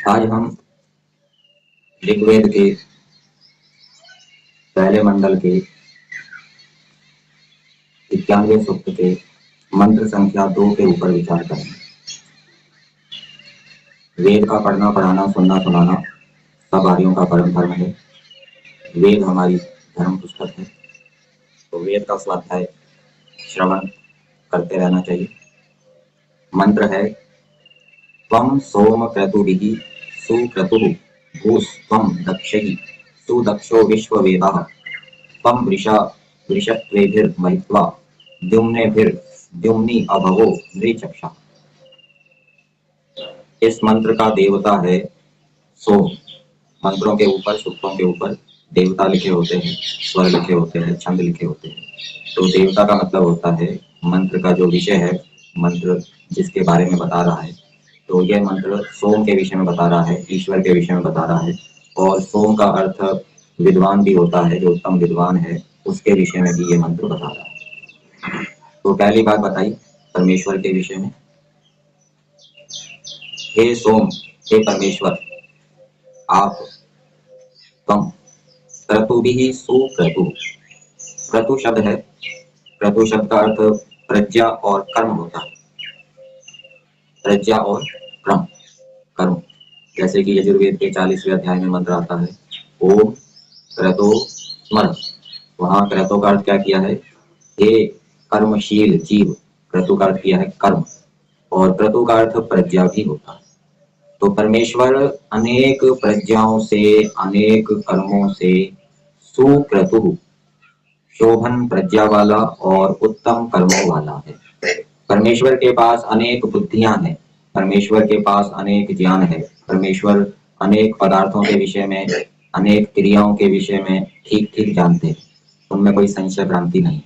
आज हम ऋग्वेद के पहले मंडल के 91वें सूक्त के मंत्र संख्या 2 के ऊपर विचार करेंगे। वेद का पढ़ना, पढ़ाना, सुनना, सुनाना सब आर्यों का परम धर्म है। वेद हमारी धर्म पुस्तक है, तो वेद का स्वाध्याय श्रवण करते रहना चाहिए। मंत्र है त्वं सोम क्रतुभिः सुक्रतुः भूस्त्वं दक्षैः सुदक्षो विश्ववेदः त्वं वृषा वृषत्वेभिर्महित्वा द्युम्नेभिर्द्युम्नी अभवो नृचक्षः। इस मंत्र का देवता है सोम। मंत्रों के ऊपर, सूक्तों के ऊपर देवता लिखे होते हैं, स्वर लिखे होते हैं, छंद लिखे होते हैं। तो देवता का मतलब होता है मंत्र का जो विषय है, मंत्र जिसके बारे में बता रहा है। तो यह मंत्र सोम के विषय में बता रहा है, ईश्वर के विषय में बता रहा है। और सोम का अर्थ विद्वान भी होता है, जो उत्तम विद्वान है उसके विषय में भी ये मंत्र बता रहा है। तो पहली बात बताई परमेश्वर के विषय में। हे सोम, हे परमेश्वर, आप त्वं क्रतुभिः सुक्रतु। क्रतु शब्द है, क्रतु शब्द का अर्थ प्रज्ञा और कर्म होता है। प्रज्ञा और कर्म, जैसे कि यजुर्वेद के 40वें अध्याय में मंत्र आता है ओम क्रतो स्मर। वहां क्रतो का अर्थ क्या किया है? हे कर्मशील जीव। क्रतु का अर्थ किया है कर्म, और क्रतु का अर्थ प्रज्ञा भी होता है। तो परमेश्वर अनेक प्रज्ञाओं से, अनेक कर्मों से सुक्रतु, शोभन प्रज्ञा वाला और उत्तम कर्मों वाला है। परमेश्वर के पास अनेक बुद्धियां हैं, परमेश्वर के पास अनेक ज्ञान है। परमेश्वर अनेक पदार्थों के विषय में, अनेक क्रियाओं के विषय में ठीक ठीक जानते हैं, उनमें कोई संशय भ्रांति नहीं।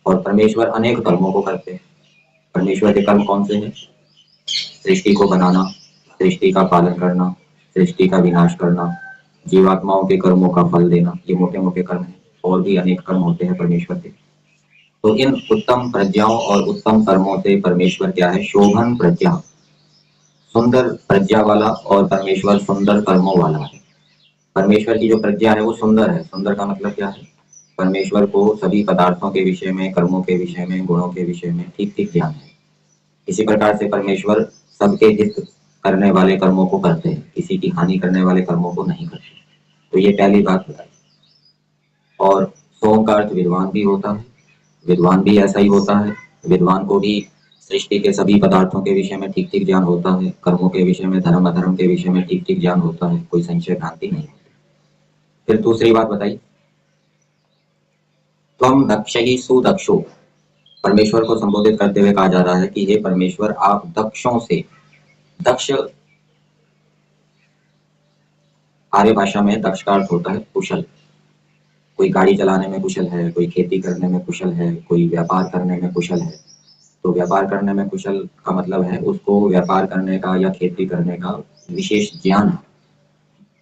और परमेश्वर अनेक कर्मों को करते हैं। परमेश्वर के कर्म कौन से हैं? सृष्टि को बनाना, सृष्टि का पालन करना, सृष्टि का विनाश करना, जीवात्माओं के कर्मों का फल देना, ये मोटे मोटे कर्म हैं। और भी अनेक कर्म होते हैं परमेश्वर के। तो इन उत्तम प्रज्ञाओं और उत्तम कर्मों से परमेश्वर क्या है? शोभन प्रज्ञा, सुंदर प्रज्ञा वाला, और परमेश्वर सुंदर कर्मों वाला है। परमेश्वर की जो प्रज्ञा है वो सुंदर है। सुंदर का मतलब क्या है? परमेश्वर को सभी पदार्थों के विषय में, कर्मों के विषय में, गुणों के विषय में ठीक ठीक ज्ञान है। इसी प्रकार से परमेश्वर सबके हित करने वाले कर्मों को करते हैं, किसी की हानि करने वाले कर्मों को नहीं करते। तो ये पहली बात बताई। और सोम का अर्थ विद्वान भी होता है, विद्वान भी ऐसा ही होता है। विद्वान को भी सृष्टि के सभी पदार्थों के विषय में ठीक ठीक ज्ञान होता है, कर्मों के विषय में, धर्म अधर्म के विषय में ठीक ठीक ज्ञान होता है, कोई संशय भ्रांति नहीं होती। फिर दूसरी बात बताई त्वं दक्षैः सुदक्षो। परमेश्वर को संबोधित करते हुए कहा जा रहा है कि हे परमेश्वर, आप दक्षों से, दक्ष आर्य भाषा में दक्ष का अर्थ होता है कुशल। कोई गाड़ी चलाने में कुशल है, कोई खेती करने में कुशल है, कोई व्यापार करने में कुशल है। तो व्यापार करने में कुशल का मतलब है उसको व्यापार करने का या खेती करने का विशेष ज्ञान है।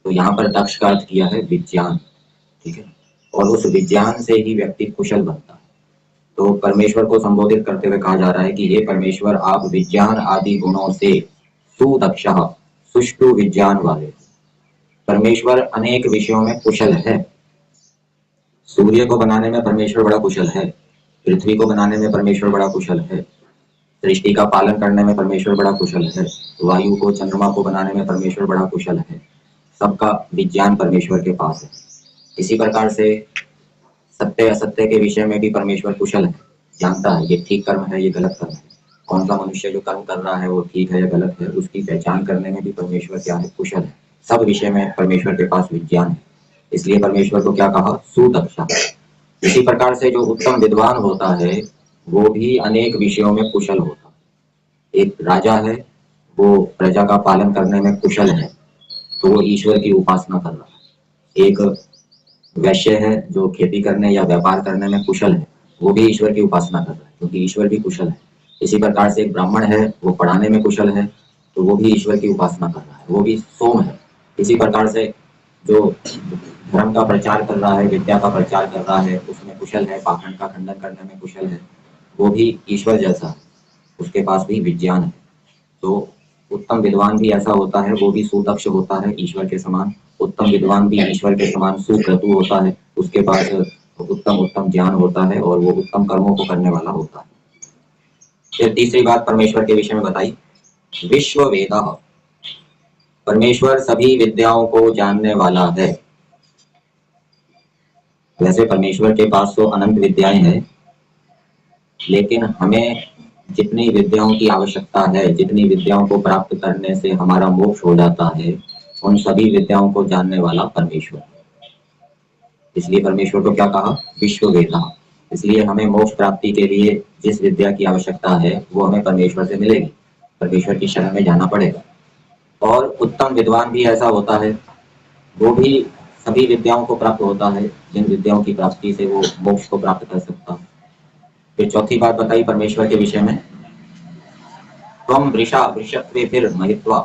तो यहाँ पर दक्ष का अर्थ किया है विज्ञान, ठीक है। और उस विज्ञान से ही व्यक्ति कुशल बनता है। तो परमेश्वर को संबोधित करते हुए कहा जा रहा है कि हे परमेश्वर, आप विज्ञान आदि गुणों से सुदक्षः, सुष्ठु विज्ञान वाले। परमेश्वर अनेक विषयों में कुशल है। सूर्य को बनाने में परमेश्वर बड़ा कुशल है, पृथ्वी को बनाने में परमेश्वर बड़ा कुशल है, सृष्टि का पालन करने में परमेश्वर बड़ा कुशल है, वायु को, चंद्रमा को बनाने में परमेश्वर बड़ा कुशल है। सबका विज्ञान परमेश्वर के पास है। इसी प्रकार से सत्य असत्य के विषय में भी परमेश्वर कुशल है, जानता है ये ठीक कर्म है, ये गलत कर्म है। कौन सा मनुष्य जो कर्म कर रहा है वो ठीक है या गलत है, उसकी पहचान करने में भी परमेश्वर क्या है? कुशल है। सब विषय में परमेश्वर के पास विज्ञान है, इसलिए परमेश्वर को क्या कहा? सुदक्षा। इसी प्रकार से जो उत्तम विद्वान होता है वो भी अनेक विषयों में कुशल होता है। एक राजा है, वो प्रजा का पालन करने में कुशल है, तो वो ईश्वर की उपासना कर रहा है। एक वैश्य है जो खेती करने या व्यापार करने में कुशल है, वो भी ईश्वर की उपासना कर रहा है, क्योंकि ईश्वर भी कुशल है। इसी प्रकार से एक ब्राह्मण है, वो पढ़ाने में कुशल है, तो वो भी ईश्वर की उपासना कर रहा है, वो भी सोम है। इसी प्रकार से जो धर्म का प्रचार कर रहा है, विद्या का प्रचार कर रहा है, उसमें कुशल है, पाखंड का खंडन करने में कुशल है, वो भी ईश्वर जैसा है, उसके पास भी विज्ञान है। तो उत्तम विद्वान भी ऐसा होता है, वो भी सुदक्ष होता है ईश्वर के समान। उत्तम विद्वान भी ईश्वर के समान सुक्रतु होता है, उसके पास उत्तम उत्तम ज्ञान होता है और वो उत्तम कर्मों को करने वाला होता है। फिर तीसरी बात परमेश्वर के विषय में बताई, विश्व वेदः, परमेश्वर सभी विद्याओं को जानने वाला है। वैसे परमेश्वर के पास तो अनंत विद्याएं हैं, लेकिन हमें जितनी विद्याओं की आवश्यकता है, जितनी विद्याओं को प्राप्त करने से हमारा मोक्ष हो जाता है, उन सभी विद्याओं को जानने वाला परमेश्वर। इसलिए परमेश्वर को क्या कहा, विश्व वेदा। इसलिए हमें मोक्ष प्राप्ति के लिए जिस विद्या की आवश्यकता है वो हमें परमेश्वर से मिलेगी, परमेश्वर की शरण में जाना पड़ेगा। और उत्तम विद्वान भी ऐसा होता है, वो भी सभी विद्याओं को प्राप्त होता है, जिन विद्याओं की प्राप्ति से वो मोक्ष को प्राप्त कर सकता है। फिर चौथी बात बताई परमेश्वर के विषय में, त्वं वृषा वृषत्वे फिर महित्वा,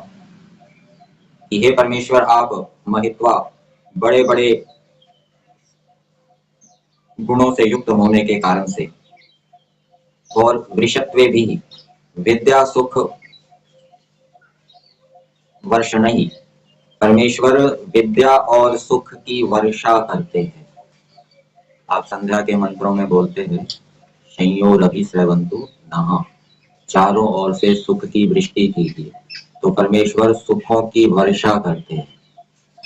कि हे परमेश्वर आप महित्वा, बड़े बड़े गुणों से युक्त होने के कारण से, और वृषत्वे भी, विद्या सुख वर्ष नहीं, परमेश्वर विद्या और सुख की वर्षा करते हैं। आप संध्या के मंत्रों में बोलते हैं, संयोरभि स्रवंतु नहा, चारों ओर से सुख की वृष्टि कीजिए। तो परमेश्वर सुखों की वर्षा करते हैं।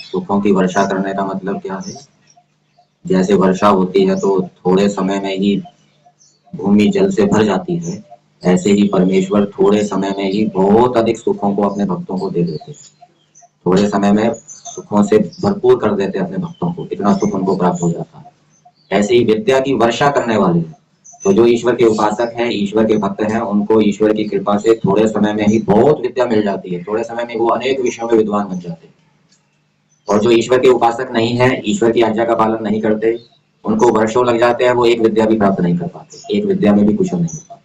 सुखों की वर्षा करने का मतलब क्या है, जैसे वर्षा होती है तो थोड़े समय में ही भूमि जल से भर जाती है, ऐसे ही परमेश्वर थोड़े समय में ही बहुत अधिक सुखों को अपने भक्तों को दे देते हैं। थोड़े समय में सुखों से भरपूर कर देते हैं अपने भक्तों को, इतना सुख उनको प्राप्त हो जाता है। ऐसे ही विद्या की वर्षा करने वाले हैं। तो जो ईश्वर के उपासक हैं, ईश्वर के भक्त हैं, उनको ईश्वर की कृपा से थोड़े समय में ही बहुत विद्या मिल जाती है, थोड़े समय में वो अनेक विषयों में विद्वान बन जाते हैं। और जो ईश्वर के उपासक नहीं है, ईश्वर की आज्ञा का पालन नहीं करते, उनको वर्षों लग जाते हैं, वो एक विद्या भी प्राप्त नहीं कर पाते, एक विद्या में भी कुशल नहीं हो पाते।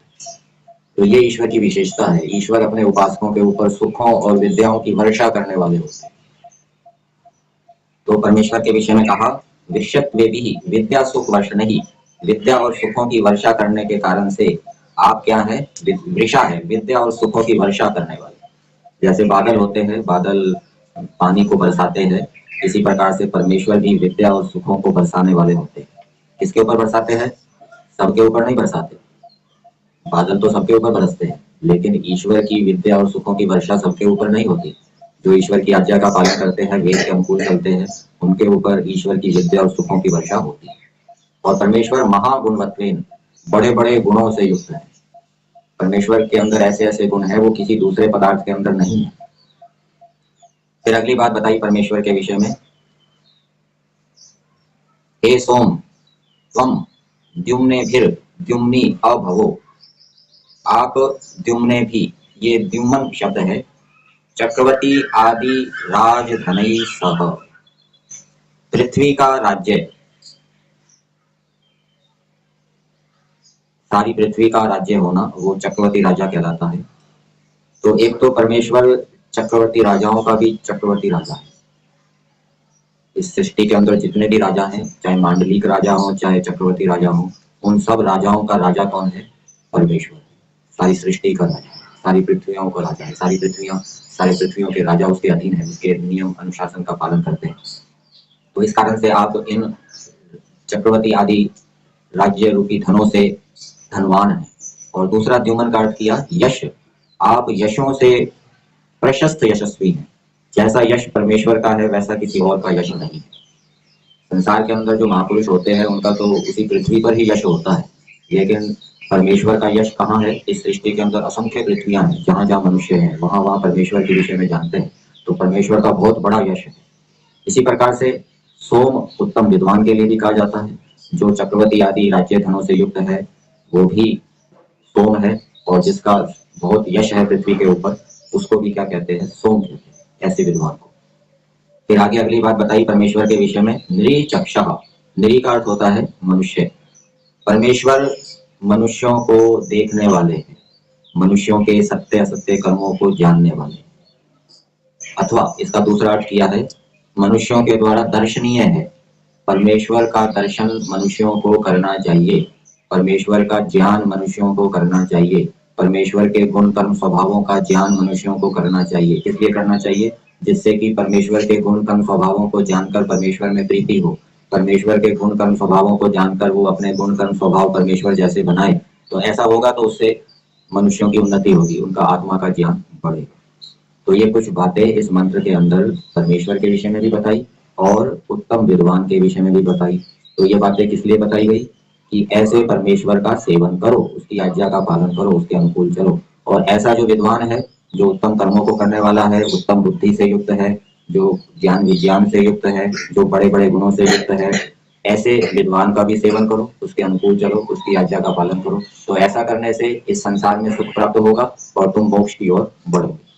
तो ये ईश्वर की विशेषता है, ईश्वर अपने उपासकों के ऊपर सुखों और विद्याओं की वर्षा करने वाले होते हैं। तो परमेश्वर के विषय में कहा, विश्वत्वे भी, विद्या सुख वर्ष नहीं, विद्या और सुखों की वर्षा करने के कारण से आप क्या है, वृषा है, विद्या और सुखों की वर्षा करने वाले। जैसे बादल होते हैं, बादल पानी को बरसाते हैं, इसी प्रकार से परमेश्वर भी विद्या और सुखों को बरसाने वाले होते हैं। किसके ऊपर बरसाते हैं, सबके ऊपर नहीं बरसाते। बादल तो सबके ऊपर बरसते हैं, लेकिन ईश्वर की विद्या और सुखों की वर्षा सबके ऊपर नहीं होती। जो ईश्वर की आज्ञा का पालन करते हैं, वेद के अनुकूल चलते हैं, उनके ऊपर ईश्वर की विद्या और सुखों की वर्षा होती है। और परमेश्वर महागुणवत्वेन, बड़े बड़े गुणों से युक्त है। परमेश्वर के अंदर ऐसे ऐसे गुण है, वो किसी दूसरे पदार्थ के अंदर नहीं है। फिर अगली बात बताई परमेश्वर के विषय में, हे सोम त्वम द्युम्ने फिर द्युम्नी अभवो, आप द्युम्ने भी, ये द्युम्न शब्द है, चक्रवर्ती आदि राजधनई सह, पृथ्वी का राज्य, सारी पृथ्वी का राज्य होना, वो चक्रवर्ती राजा कहलाता है। तो एक तो परमेश्वर चक्रवर्ती राजाओं का भी चक्रवर्ती राजा है। इस सृष्टि के अंदर जितने भी राजा हैं, चाहे मांडलिक राजा हो, चाहे चक्रवर्ती राजा हो, उन सब राजाओं का राजा कौन है, परमेश्वर। सारी सृष्टि का राजा, सारी पृथ्वियों का राजा है, सारी पृथ्वियों के राजा उसके अधीन है, उसके नियम अनुशासन का पालन करते हैं। तो इस कारण से आप इन चक्रवर्ती आदि राज्य रूपी धनों से धनवान है। और दूसरा द्युमन का अर्थ किया यश, आप यशों से प्रशस्त यशस्वी हैं। जैसा यश परमेश्वर का है, वैसा किसी और का यश नहीं है। संसार के अंदर जो महापुरुष होते हैं, उनका तो उसी पृथ्वी पर ही यश होता है, लेकिन परमेश्वर का यश कहाँ है, इस सृष्टि के अंदर असंख्य पृथ्वियां हैं, जहां जहां मनुष्य हैं, वहां वहां परमेश्वर के विषय में जानते हैं। तो परमेश्वर का बहुत बड़ा यश है। इसी प्रकार से सोम उत्तम विद्वान के लिए भी कहा जाता है। जो चक्रवर्ती आदि राज्य धनों से युक्त है, वो भी सोम है, और जिसका बहुत यश है पृथ्वी के ऊपर, उसको भी क्या कहते हैं, सोम कहते हैं, ऐसे विद्वान को। फिर आगे अगली बात बताई परमेश्वर के विषय में, नृचक्षः, नृ का अर्थ होता है मनुष्य। परमेश्वर मनुष्यों को देखने वाले हैं, मनुष्यों के सत्य असत्य कर्मों को जानने वाले। अथवा इसका दूसरा अर्थ किया है, मनुष्यों के द्वारा दर्शनीय है। परमेश्वर का दर्शन मनुष्यों को करना चाहिए, परमेश्वर का ज्ञान मनुष्यों को करना चाहिए, परमेश्वर के गुण कर्म स्वभावों का ज्ञान मनुष्यों को करना चाहिए। किस लिए करना चाहिए? जिससे कि परमेश्वर के गुण कर्म स्वभावों को जानकर परमेश्वर में प्रीति हो, परमेश्वर के गुण कर्म स्वभावों को जानकर वो अपने गुण कर्म स्वभाव परमेश्वर जैसे बनाए। तो ऐसा होगा तो उससे मनुष्यों की उन्नति होगी, उनका आत्मा का ज्ञान बढ़ेगा। तो ये कुछ बातें इस मंत्र के अंदर परमेश्वर के विषय में भी बताई और उत्तम विद्वान के विषय में भी बताई। तो ये बातें किस लिए बताई गई कि ऐसे परमेश्वर का सेवन करो, उसकी आज्ञा का पालन करो, उसके अनुकूल चलो। और ऐसा जो विद्वान है, जो उत्तम कर्मों को करने वाला है, उत्तम बुद्धि से युक्त है, जो ज्ञान विज्ञान से युक्त है, जो बड़े बड़े गुणों से युक्त है, ऐसे विद्वान का भी सेवन करो, उसके अनुकूल चलो, उसकी आज्ञा का पालन करो। तो ऐसा करने से इस संसार में सुख प्राप्त होगा और तुम मोक्ष की ओर बढ़ोगे।